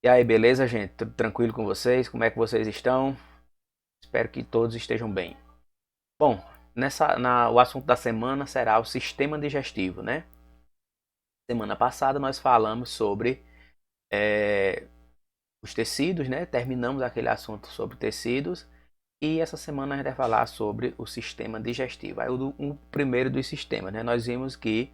E aí, beleza, gente? Tudo tranquilo com vocês? Como é que vocês estão? Espero que todos estejam bem. Bom, o assunto da semana será o sistema digestivo, né? Semana passada nós falamos sobre eh, os tecidos, né? Terminamos aquele assunto sobre tecidos e essa semana a gente vai falar sobre o sistema digestivo. Aí o primeiro dos sistemas, né? Nós vimos que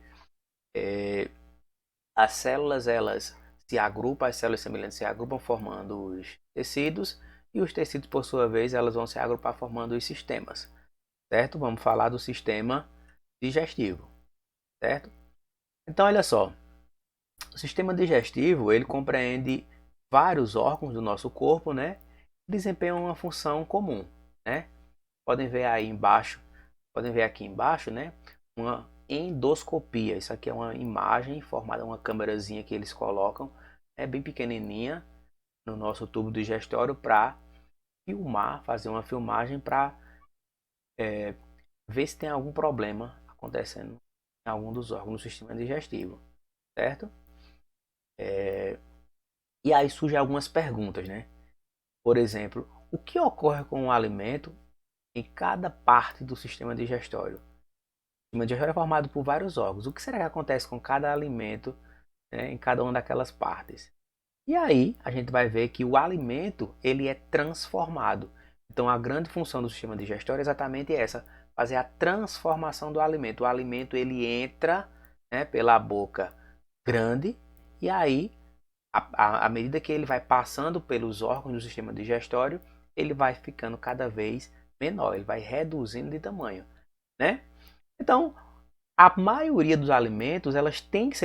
as células elas se agrupam, as células semelhantes se agrupam formando os tecidos e os tecidos por sua vez elas vão se agrupar formando os sistemas, certo? Vamos falar do sistema digestivo, certo? Então olha só, o sistema digestivo ele compreende vários órgãos do nosso corpo, né? Que desempenham uma função comum, né? Podem ver aí embaixo, podem ver aqui embaixo, né? Uma endoscopia. Isso aqui é uma imagem formada uma câmerazinha que eles colocam, é bem pequenininha no nosso tubo digestório para filmar, fazer uma filmagem para ver se tem algum problema acontecendo em algum dos órgãos do sistema digestivo, certo? E aí surgem algumas perguntas, né? Por exemplo, o que ocorre com o alimento em cada parte do sistema digestório? O sistema digestório é formado por vários órgãos. O que será que acontece com cada alimento, né, em cada uma daquelas partes? E aí a gente vai ver que o alimento ele é transformado. Então a grande função do sistema digestório é exatamente essa, fazer a transformação do alimento. O alimento ele entra, né, pela boca grande e aí à medida que ele vai passando pelos órgãos do sistema digestório, ele vai ficando cada vez menor, ele vai reduzindo de tamanho, né? Então, a maioria dos alimentos eles têm que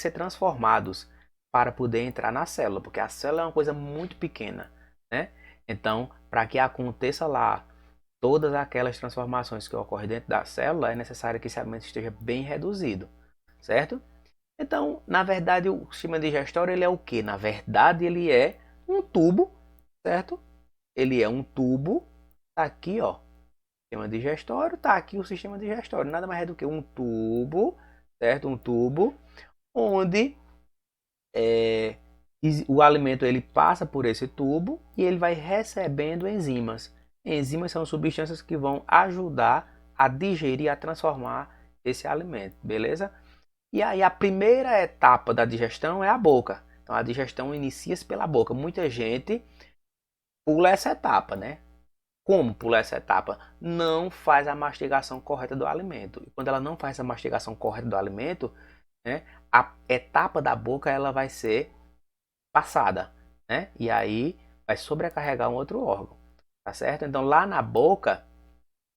ser transformados para poder entrar na célula, porque a célula é uma coisa muito pequena, né? Então, para que aconteça lá todas aquelas transformações que ocorrem dentro da célula, é necessário que esse alimento esteja bem reduzido, certo? Então, na verdade, o sistema digestório ele é o que? Na verdade, ele é um tubo, certo? Ele é um tubo, tá aqui, ó, sistema digestório, tá aqui o sistema digestório. Nada mais é do que um tubo, certo? Um tubo onde é, o alimento ele passa por esse tubo e ele vai recebendo enzimas. Enzimas são substâncias que vão ajudar a digerir, a transformar esse alimento, beleza? E aí a primeira etapa da digestão é a boca. Então a digestão inicia-se pela boca. Muita gente pula essa etapa, né? Como pular essa etapa? Não faz a mastigação correta do alimento. E quando ela não faz a mastigação correta do alimento, né, a etapa da boca ela vai ser passada, né? E aí vai sobrecarregar um outro órgão, tá certo? Então lá na boca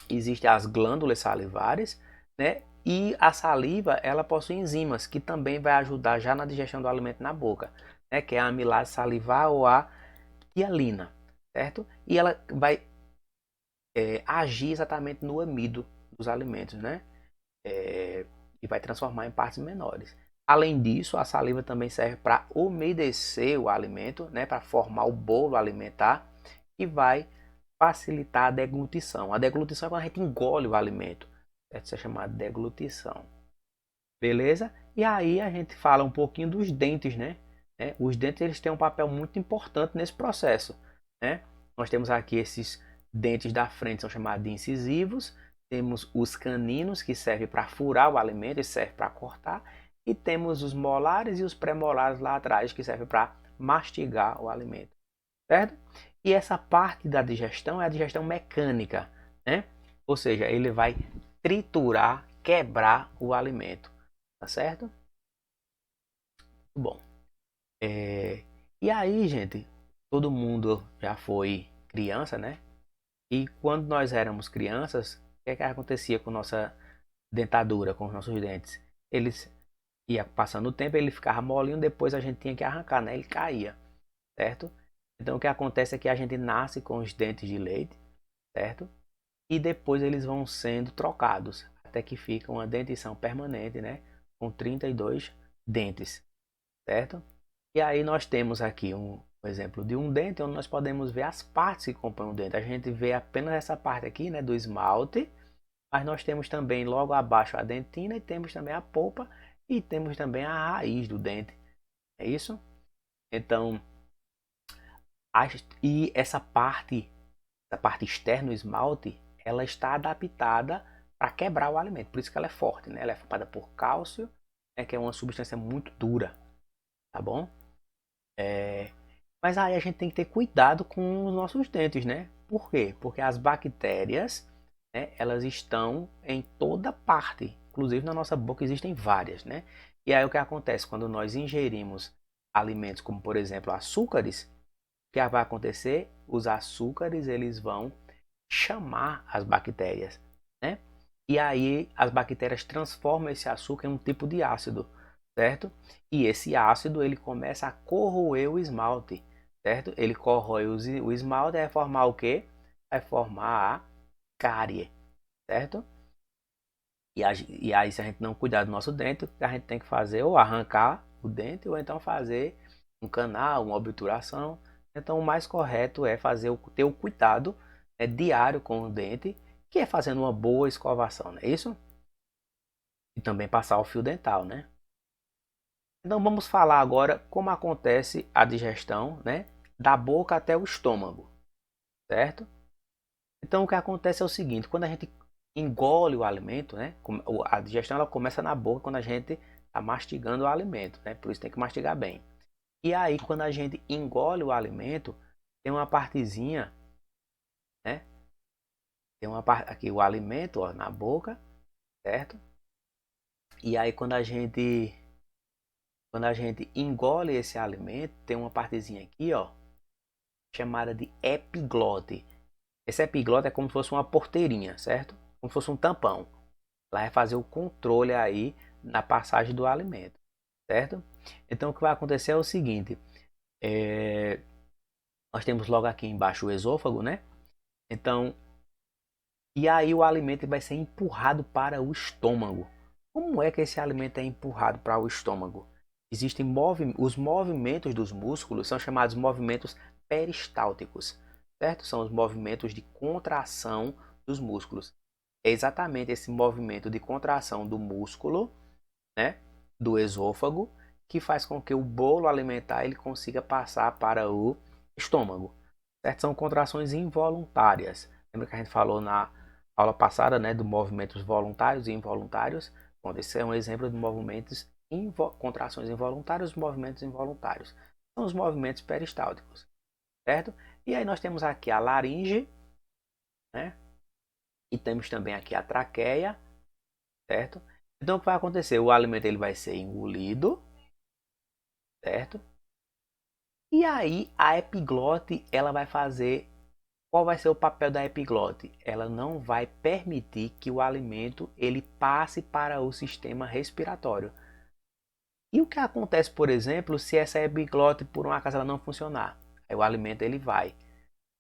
existem as glândulas salivares, né? E a saliva ela possui enzimas que também vai ajudar já na digestão do alimento na boca, né? Que é a amilase salivar ou a tialina, certo? E ela vai agir exatamente no amido dos alimentos, né? E vai transformar em partes menores. Além disso, a saliva também serve para umedecer o alimento, né? Para formar o bolo alimentar e vai facilitar a deglutição. A deglutição é quando a gente engole o alimento, certo? Isso é chamado de deglutição. Beleza? E aí a gente fala um pouquinho dos dentes, né? Os dentes eles têm um papel muito importante nesse processo, né? Nós temos aqui esses dentes da frente, são chamados de incisivos. Temos os caninos, que servem para furar o alimento e servem para cortar. E temos os molares e os premolares lá atrás, que servem para mastigar o alimento, certo? E essa parte da digestão é a digestão mecânica, né? Ou seja, ele vai triturar, quebrar o alimento, tá certo? Bom, e aí, gente, todo mundo já foi criança, né? E quando nós éramos crianças, o que é que acontecia com nossa dentadura, com os nossos dentes? Eles ia passando o tempo, ele ficava molinho, depois a gente tinha que arrancar, né? Ele caía, certo? Então o que acontece é que a gente nasce com os dentes de leite, certo? E depois eles vão sendo trocados, até que fica uma dentição permanente, né? Com 32 dentes, certo? E aí nós temos aqui um exemplo de um dente, onde nós podemos ver as partes que compõem o dente. A gente vê apenas essa parte aqui, né, do esmalte, mas nós temos também logo abaixo a dentina e temos também a polpa e temos também a raiz do dente. É isso? Então, E essa parte externa, o esmalte, ela está adaptada para quebrar o alimento. Por isso que ela é forte, né? Ela é formada por cálcio, né? Que é uma substância muito dura, tá bom? Mas aí a gente tem que ter cuidado com os nossos dentes, né? Por quê? Porque as bactérias, né, elas estão em toda parte. Inclusive na nossa boca existem várias, né? E aí o que acontece? Quando nós ingerimos alimentos como, por exemplo, açúcares, o que vai acontecer? Os açúcares, eles vão chamar as bactérias, né? E aí as bactérias transformam esse açúcar em um tipo de ácido, certo? E esse ácido ele começa a corroer o esmalte, certo? Ele corrói o esmalte e vai formar o quê? Vai formar a cárie, certo? E aí se a gente não cuidar do nosso dente, a gente tem que fazer ou arrancar o dente ou então fazer um canal, uma obturação. Então o mais correto é ter o cuidado, né, diário com o dente, que é fazendo uma boa escovação, não é isso? E também passar o fio dental, né? Então vamos falar agora como acontece a digestão, né, da boca até o estômago, certo? Então o que acontece é o seguinte, quando a gente engole o alimento, né, a digestão ela começa na boca quando a gente está mastigando o alimento, né? Por isso tem que mastigar bem. E aí quando a gente engole o alimento, tem uma partezinha, né? Tem uma parte aqui o alimento, ó, na boca, certo? E aí quando a gente engole esse alimento, tem uma partezinha aqui, ó, chamada de epiglote. Esse epiglote é como se fosse uma porteirinha, certo? Como se fosse um tampão. Ela vai fazer o controle aí na passagem do alimento, certo? Então o que vai acontecer é o seguinte, nós temos logo aqui embaixo o esôfago, né? Então, e aí o alimento vai ser empurrado para o estômago. Como é que esse alimento é empurrado para o estômago? Existem os movimentos dos músculos são chamados movimentos peristálticos, certo? São os movimentos de contração dos músculos. É exatamente esse movimento de contração do músculo, né, do esôfago, que faz com que o bolo alimentar ele consiga passar para o estômago. Certo? São contrações involuntárias. Lembra que a gente falou na aula passada, né, dos movimentos voluntários e involuntários? Bom, esse é um exemplo de movimentos contrações involuntárias e movimentos involuntários. São os movimentos peristálticos, certo? E aí nós temos aqui a laringe, né? E temos também aqui a traqueia, certo? Então o que vai acontecer? O alimento ele vai ser engolido, certo? E aí a epiglote ela vai fazer. Qual vai ser o papel da epiglote? Ela não vai permitir que o alimento ele passe para o sistema respiratório. E o que acontece, por exemplo, se essa epiglote por um acaso ela não funcionar? Aí o alimento ele vai.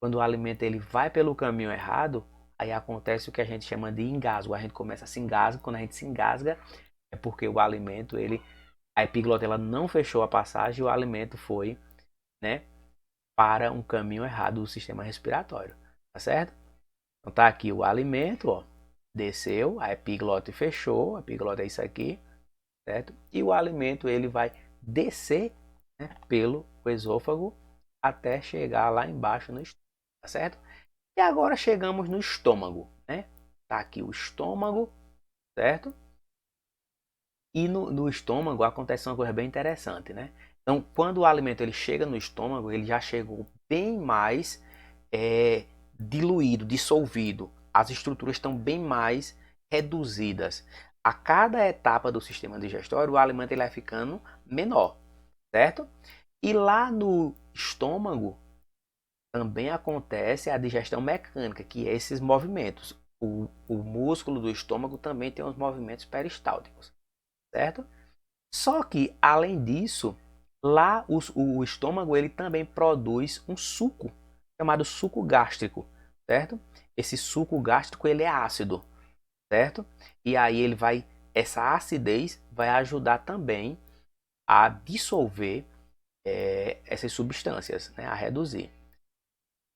Quando o alimento ele vai pelo caminho errado, aí acontece o que a gente chama de engasgo. A gente começa a se engasgar. Quando a gente se engasga, é porque o alimento a epiglote ela não fechou a passagem e o alimento foi, né, para um caminho errado do sistema respiratório, tá certo? Então tá aqui o alimento, ó, desceu, a epiglote fechou, a epiglote é isso aqui, certo? E o alimento ele vai descer, né, pelo esôfago até chegar lá embaixo no estômago, tá certo? E agora chegamos no estômago, né? Tá aqui o estômago, certo? E no estômago acontece uma coisa bem interessante, né? Então, quando o alimento ele chega no estômago, ele já chegou bem mais diluído, dissolvido. As estruturas estão bem mais reduzidas. A cada etapa do sistema digestório, o alimento ele vai ficando menor, certo? E lá no estômago também acontece a digestão mecânica, que é esses movimentos. O músculo do estômago também tem os movimentos peristálticos, certo? Só que, além disso, lá o estômago ele também produz um suco chamado suco gástrico, certo? Esse suco gástrico ele é ácido, certo? E aí essa acidez vai ajudar também a dissolver essas substâncias, né? A reduzir.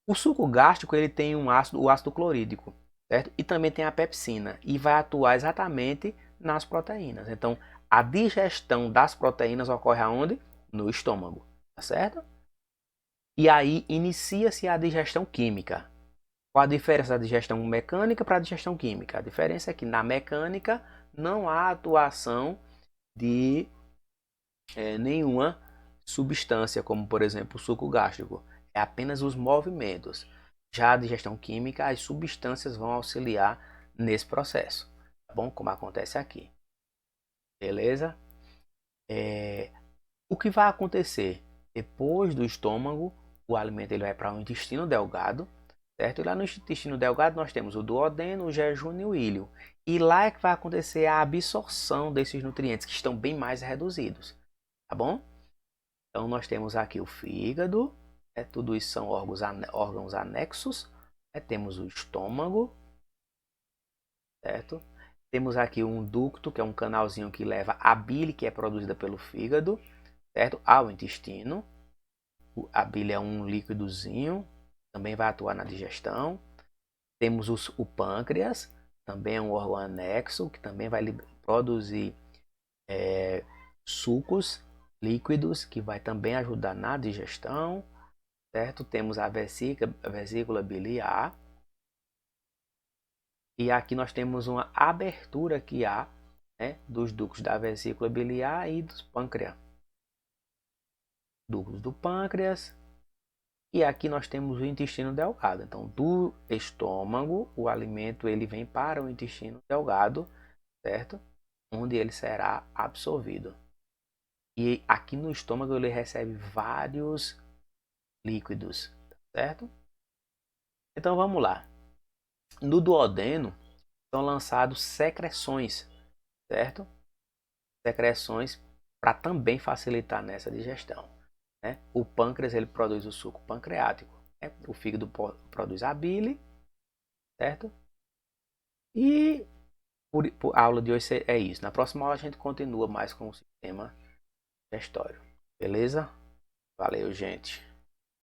O suco gástrico ele tem o ácido clorídrico, certo? E também tem a pepsina e vai atuar exatamente nas proteínas. Então, a digestão das proteínas ocorre aonde? No estômago, tá certo? E aí inicia-se a digestão química. Qual a diferença da digestão mecânica para a digestão química? A diferença é que na mecânica não há atuação de nenhuma substância, como por exemplo o suco gástrico. É apenas os movimentos. Já a digestão química, as substâncias vão auxiliar nesse processo, tá bom? Como acontece aqui. Beleza? O que vai acontecer? Depois do estômago, o alimento ele vai para o intestino delgado, certo? E lá no intestino delgado nós temos o duodeno, o jejum e o íleo. E lá é que vai acontecer a absorção desses nutrientes que estão bem mais reduzidos, tá bom? Então nós temos aqui o fígado, tudo isso são órgãos anexos. Temos o estômago, certo? Temos aqui um ducto, que é um canalzinho que leva a bile que é produzida pelo fígado, certo? Ao intestino. A bile é um líquidozinho, também vai atuar na digestão. Temos o pâncreas, também é um órgão anexo, que também vai produzir sucos líquidos, que vai também ajudar na digestão, certo? Temos a vesícula biliar. E aqui nós temos uma abertura que há, né, dos ductos da vesícula biliar e dos pâncreas. Ductos do pâncreas. E aqui nós temos o intestino delgado. Então, do estômago, o alimento ele vem para o intestino delgado, certo? Onde ele será absorvido. E aqui no estômago ele recebe vários líquidos, certo? Então vamos lá. No duodeno são lançados secreções, certo? Secreções para também facilitar nessa digestão, né? O pâncreas ele produz o suco pancreático, né? O fígado produz a bile, certo? E por a aula de hoje é isso. Na próxima aula a gente continua mais com o sistema digestório, beleza? Valeu, gente.